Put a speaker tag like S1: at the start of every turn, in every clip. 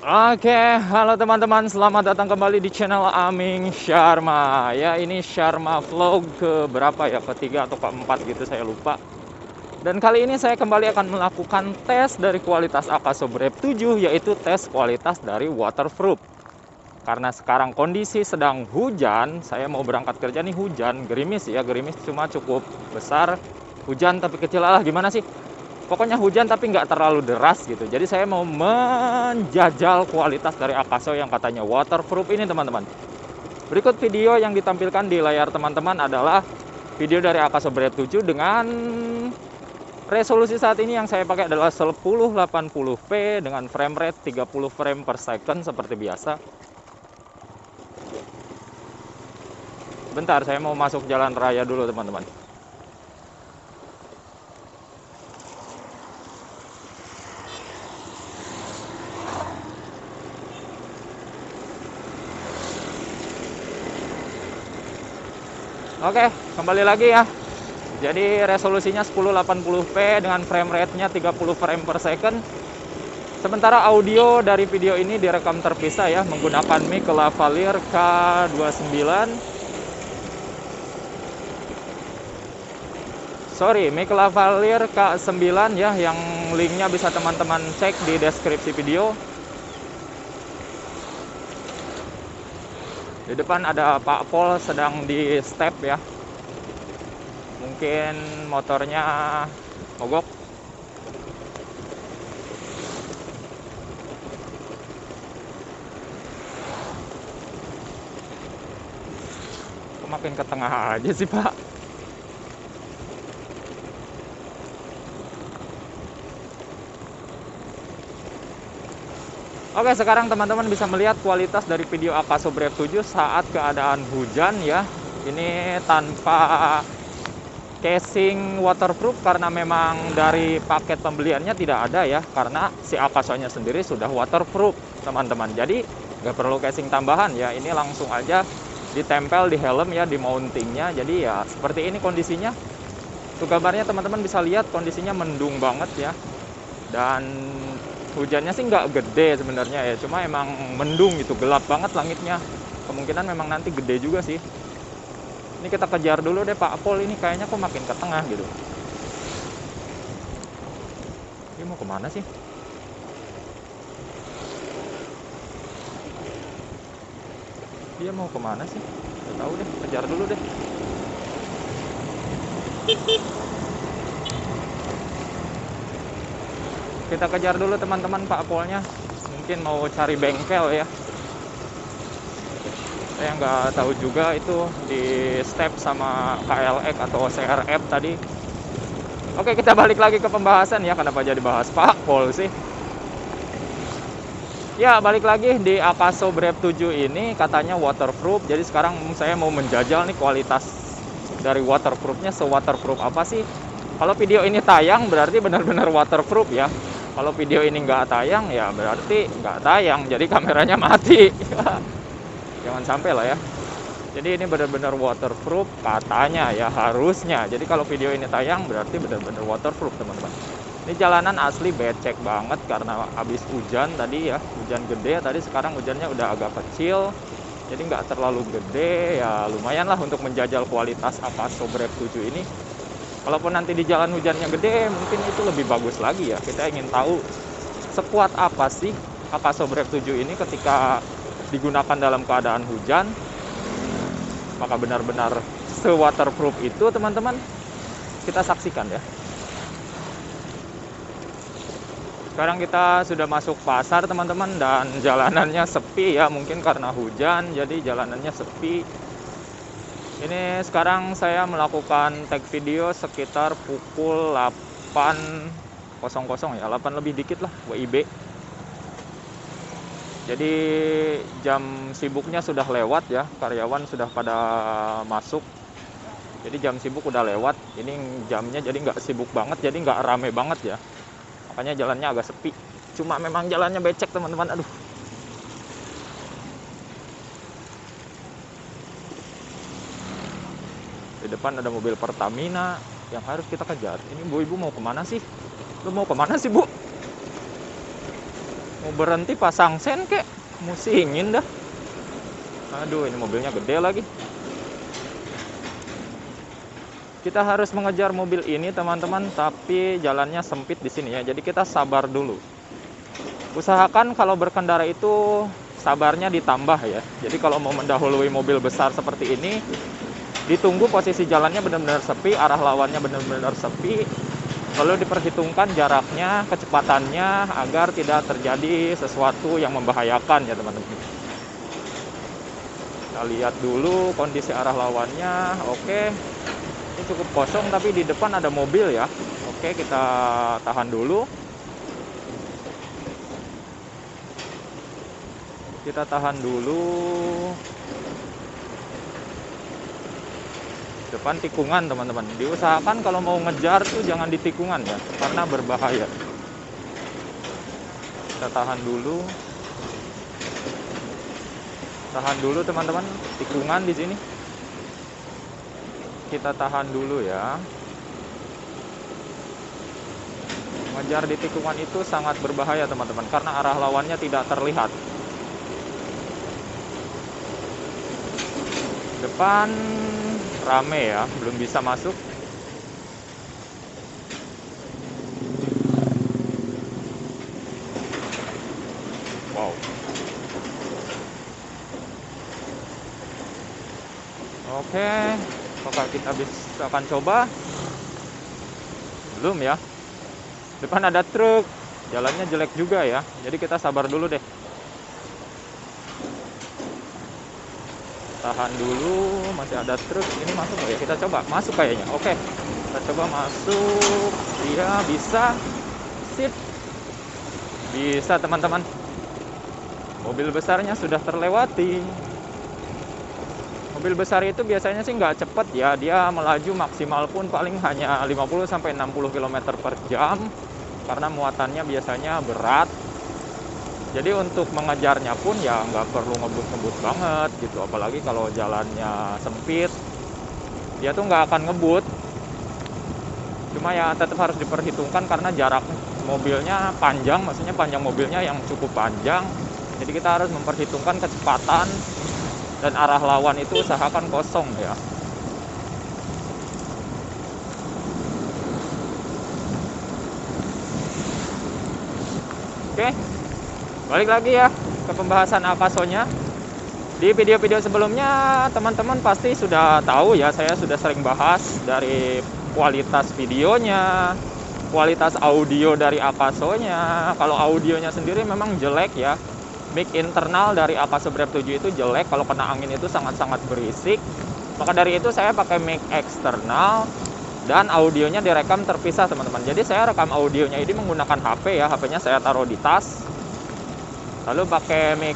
S1: Oke, halo teman-teman, selamat datang kembali di channel Aming Sharma. Ya, ini Sharma Vlog ke berapa ya? Ketiga atau keempat gitu, saya lupa. Dan kali ini saya kembali akan melakukan tes dari kualitas Akaso Brave 7, yaitu tes kualitas dari waterproof. Karena sekarang kondisi sedang hujan, saya mau berangkat kerja nih hujan, gerimis ya, gerimis cuma cukup besar. Hujan tapi kecil, lah gimana sih? Pokoknya hujan tapi nggak terlalu deras gitu. Jadi saya mau menjajal kualitas dari Akaso yang katanya waterproof ini teman-teman. Berikut video yang ditampilkan di layar teman-teman adalah video dari Akaso Brave 7 dengan resolusi saat ini yang saya pakai adalah 1080p dengan frame rate 30 frame per second seperti biasa. Bentar, saya mau masuk jalan raya dulu teman-teman. Oke, kembali lagi ya. Jadi resolusinya 1080p dengan frame rate-nya 30 frame per second. Sementara audio dari video ini direkam terpisah ya menggunakan mic lavalier K29. Mic lavalier K9 ya, yang linknya bisa teman-teman cek di deskripsi video. Di depan ada Pak Pol sedang di step ya. Mungkin motornya mogok. Kok makin ke tengah aja sih Pak? Oke, sekarang teman-teman bisa melihat kualitas dari video Akaso Brave 7 saat keadaan hujan ya. Ini tanpa casing waterproof karena memang dari paket pembeliannya tidak ada ya, karena si Akaso-nya sendiri sudah waterproof teman-teman. Jadi nggak perlu casing tambahan ya, ini langsung aja ditempel di helm ya, di mountingnya. Jadi ya seperti ini kondisinya. Tuh gambarnya teman-teman bisa lihat kondisinya mendung banget ya. Dan hujannya sih nggak gede sebenarnya ya, cuma emang mendung gitu, gelap banget langitnya. Kemungkinan memang nanti gede juga sih. Ini kita kejar dulu deh Pak Pol, ini kayaknya kok makin ke tengah gitu. Dia mau kemana sih? Dia mau kemana sih? Gak tahu deh, kejar dulu deh. Kita kejar dulu teman-teman Pak Polnya. Mungkin mau cari bengkel ya. Saya nggak tahu juga itu di step sama KLX atau CRF tadi. Oke, kita balik lagi ke pembahasan ya. Kenapa jadi bahas Pak Pol sih? Ya, balik lagi di Akaso Brave 7 ini katanya waterproof. Jadi sekarang saya mau menjajal nih kualitas dari waterproofnya, se-waterproof apa sih? Kalau video ini tayang berarti benar-benar waterproof ya. Kalau video ini nggak tayang ya berarti nggak tayang, jadi kameranya mati. Jangan sampai lah ya. Jadi ini benar-benar waterproof katanya ya, harusnya. Jadi kalau video ini tayang berarti benar-benar waterproof teman-teman. Ini jalanan asli becek banget karena habis hujan tadi ya, hujan gede tadi. Sekarang hujannya udah agak kecil, jadi nggak terlalu gede ya, lumayan lah untuk menjajal kualitas Akaso Brave 7 ini. Kalaupun nanti di jalan hujannya gede, mungkin itu lebih bagus lagi ya. Kita ingin tahu sekuat apa sih Akaso Brave 7 ini ketika digunakan dalam keadaan hujan. Apakah benar-benar se-waterproof itu teman-teman? Kita saksikan ya. Sekarang kita sudah masuk pasar teman-teman, dan jalanannya sepi ya, mungkin karena hujan jadi jalanannya sepi. Ini sekarang saya melakukan tag video sekitar pukul 8.00 ya, 8 lebih dikit lah WIB. Jadi jam sibuknya sudah lewat ya, karyawan sudah pada masuk. Jadi jam sibuk udah lewat, ini jamnya jadi nggak sibuk banget, jadi nggak rame banget ya. Makanya jalannya agak sepi. Cuma memang jalannya becek teman-teman, aduh. Di depan ada mobil Pertamina yang harus kita kejar. Ini bu ibu mau kemana sih? Lu mau kemana sih bu? Mau berhenti pasang sen kek, musingin dah. Aduh, ini mobilnya gede lagi. Kita harus mengejar mobil ini teman-teman, tapi jalannya sempit di sini ya. Jadi kita sabar dulu. Usahakan kalau berkendara itu sabarnya ditambah ya. Jadi kalau mau mendahului mobil besar seperti ini, ditunggu posisi jalannya benar-benar sepi, arah lawannya benar-benar sepi. Lalu diperhitungkan jaraknya, kecepatannya agar tidak terjadi sesuatu yang membahayakan ya teman-teman. Kita lihat dulu kondisi arah lawannya. Oke. Ini cukup kosong tapi di depan ada mobil ya. Oke, kita tahan dulu. Kita tahan dulu. Depan tikungan teman-teman. Diusahakan kalau mau ngejar tuh jangan di tikungan ya, karena berbahaya. Kita tahan dulu. Tahan dulu teman-teman, tikungan di sini. Kita tahan dulu ya. Ngejar di tikungan itu sangat berbahaya teman-teman, karena arah lawannya tidak terlihat. Depan rame ya, belum bisa masuk. Wow. Oke, apakah kita bisa akan coba? Belum ya. Depan ada truk, jalannya jelek juga ya. Jadi kita sabar dulu deh. Tahan dulu, masih ada truk. Ini masuk nggak ya? Kita coba masuk kayaknya. Oke, kita coba masuk. Iya, bisa. Sip. Bisa teman-teman. Mobil besarnya sudah terlewati. Mobil besar itu biasanya sih nggak cepet ya. Dia melaju maksimal pun paling hanya 50-60 km per jam. Karena muatannya biasanya berat. Jadi untuk mengejarnya pun ya nggak perlu ngebut-ngebut banget gitu. Apalagi kalau jalannya sempit, dia tuh nggak akan ngebut. Cuma ya tetap harus diperhitungkan karena jarak mobilnya panjang, maksudnya panjang mobilnya yang cukup panjang. Jadi kita harus memperhitungkan kecepatan dan arah lawan itu usahakan kosong ya. Oke. Balik lagi ya ke pembahasan Akaso-nya. Di video-video sebelumnya teman-teman pasti sudah tahu ya, saya sudah sering bahas dari kualitas videonya, kualitas audio dari Akaso-nya. Kalau audionya sendiri memang jelek ya. Mic internal dari Akaso Brave 7 itu jelek, kalau kena angin itu sangat-sangat berisik. Maka dari itu saya pakai mic eksternal dan audionya direkam terpisah teman-teman. Jadi saya rekam audionya ini menggunakan HP ya, HP-nya saya taruh di tas. Lalu pakai mic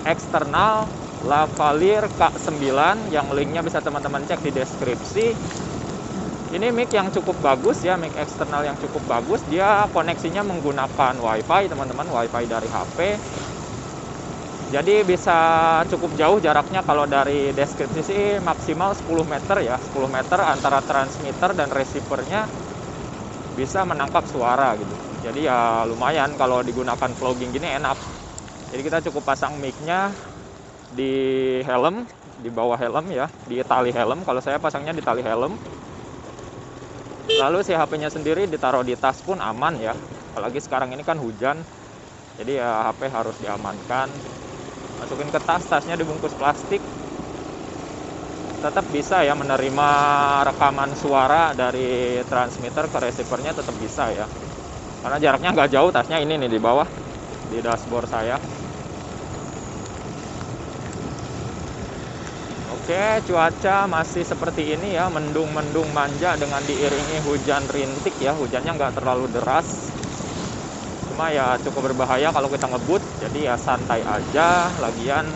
S1: eksternal Lavalier K9 yang linknya bisa teman-teman cek di deskripsi. Ini mic yang cukup bagus ya, mic eksternal yang cukup bagus. Dia koneksinya menggunakan WiFi teman-teman, WiFi dari HP. Jadi bisa cukup jauh jaraknya, kalau dari deskripsi sih maksimal 10 meter ya. 10 meter antara transmitter dan receivernya bisa menangkap suara gitu. Jadi ya lumayan kalau digunakan vlogging gini enak. Jadi kita cukup pasang mic-nya di helm, di bawah helm ya, di tali helm. Kalau saya pasangnya di tali helm. Lalu si HP-nya sendiri ditaruh di tas pun aman ya. Apalagi sekarang ini kan hujan. Jadi ya HP harus diamankan. Masukin ke tas, tasnya dibungkus plastik. Tetap bisa ya menerima rekaman suara dari transmitter ke receivernya, tetap bisa ya. Karena jaraknya nggak jauh, tasnya ini nih di bawah, di dashboard saya. Oke, cuaca masih seperti ini ya, mendung-mendung manja dengan diiringi hujan rintik ya. Hujannya nggak terlalu deras, cuma ya cukup berbahaya kalau kita ngebut. Jadi ya santai aja. Lagian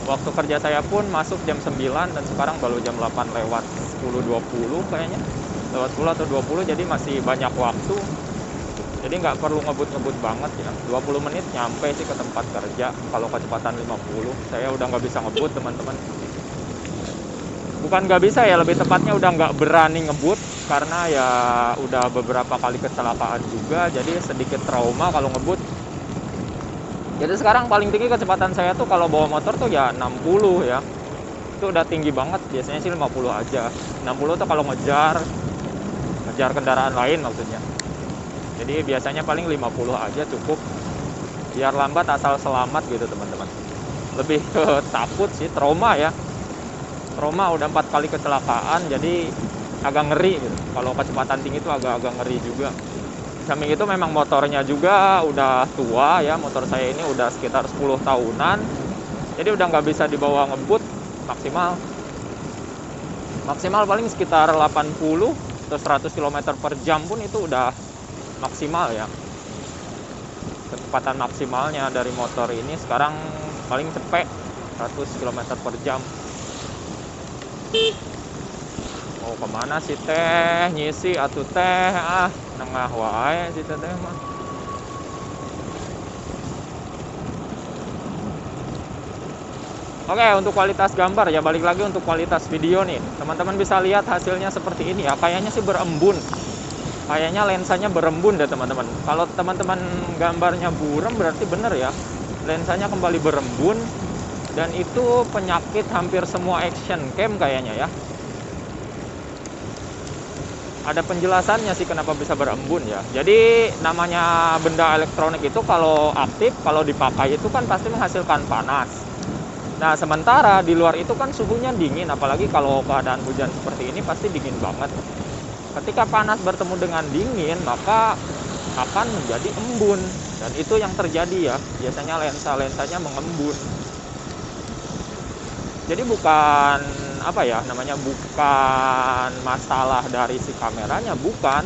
S1: waktu kerja saya pun masuk jam 9 dan sekarang baru jam 8 lewat 10.20 kayaknya, lewat 10 atau 20, jadi masih banyak waktu. Jadi nggak perlu ngebut-ngebut banget ya. 20 menit nyampe sih ke tempat kerja kalau kecepatan 50. Saya udah nggak bisa ngebut teman-teman. Bukan nggak bisa ya, lebih tepatnya udah nggak berani ngebut. Karena ya udah beberapa kali kecelakaan juga. Jadi sedikit trauma kalau ngebut. Jadi sekarang paling tinggi kecepatan saya tuh kalau bawa motor tuh ya 60 ya. Itu udah tinggi banget, biasanya sih 50 aja. 60 tuh kalau ngejar kendaraan lain maksudnya. Jadi biasanya paling 50 aja cukup. Biar lambat asal selamat gitu teman-teman. Lebih ke takut sih, trauma ya. Trauma udah 4 kali kecelakaan, jadi agak ngeri gitu. Kalau kecepatan tinggi itu agak-agak ngeri juga. Samping itu memang motornya juga udah tua ya, motor saya ini udah sekitar 10 tahunan. Jadi udah nggak bisa dibawa ngebut maksimal. Maksimal paling sekitar 80 atau 100 km per jam pun itu udah maksimal ya. Kecepatan maksimalnya dari motor ini sekarang paling cepet 100 km per jam. Mau kemana sih teh? Nyisi atuh teh, nengah wae si teh mah. Oke, untuk kualitas gambar ya, balik lagi untuk kualitas video nih. Teman-teman bisa lihat hasilnya seperti ini ya. Kayaknya sih berembun. Kayaknya lensanya berembun deh teman-teman. Kalau teman-teman gambarnya buram berarti bener ya. Lensanya kembali berembun. Dan itu penyakit hampir semua action cam kayaknya ya. Ada penjelasannya sih kenapa bisa berembun ya. Jadi namanya benda elektronik itu kalau aktif, kalau dipakai itu kan pasti menghasilkan panas. Nah sementara di luar itu kan suhunya dingin, apalagi kalau keadaan hujan seperti ini pasti dingin banget. Ketika panas bertemu dengan dingin maka akan menjadi embun. Dan itu yang terjadi ya, biasanya lensa-lensanya mengembun. Jadi bukan apa ya namanya, bukan masalah dari si kameranya, bukan,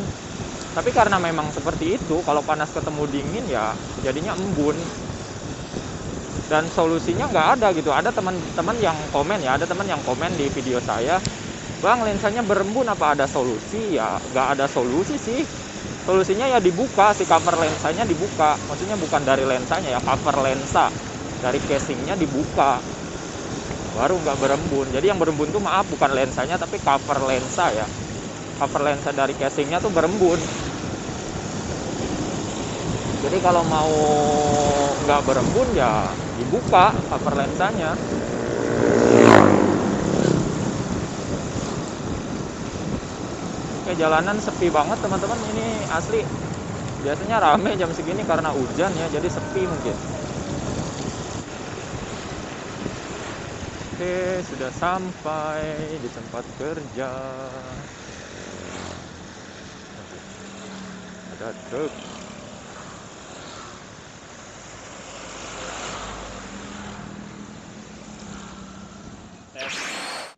S1: tapi karena memang seperti itu, kalau panas ketemu dingin ya jadinya embun. Dan solusinya nggak ada gitu. Ada teman-teman yang komen ya, ada teman yang komen di video saya, bang lensanya berembun apa ada solusi? Ya nggak ada solusi sih. Solusinya ya dibuka, si cover lensanya dibuka, maksudnya bukan dari lensanya ya, cover lensa dari casingnya dibuka, baru nggak berembun. Jadi yang berembun tuh maaf bukan lensanya tapi cover lensa ya, cover lensa dari casingnya tuh berembun. Jadi kalau mau nggak berembun ya dibuka cover lensanya. Oke, jalanan sepi banget teman-teman ini asli. Biasanya rame jam segini karena hujan ya, jadi sepi mungkin. Oke, sudah sampai di tempat kerja. Ada truk.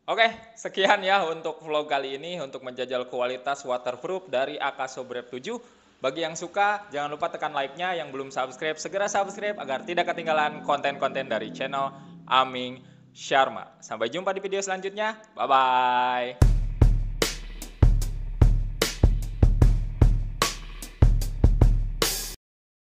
S1: Oke, sekian ya untuk vlog kali ini untuk menjajal kualitas waterproof dari Akaso Brave 7. Bagi yang suka, jangan lupa tekan like-nya. Yang belum subscribe, segera subscribe agar tidak ketinggalan konten-konten dari channel Aming Sharma. Sampai jumpa di video selanjutnya. Bye-bye.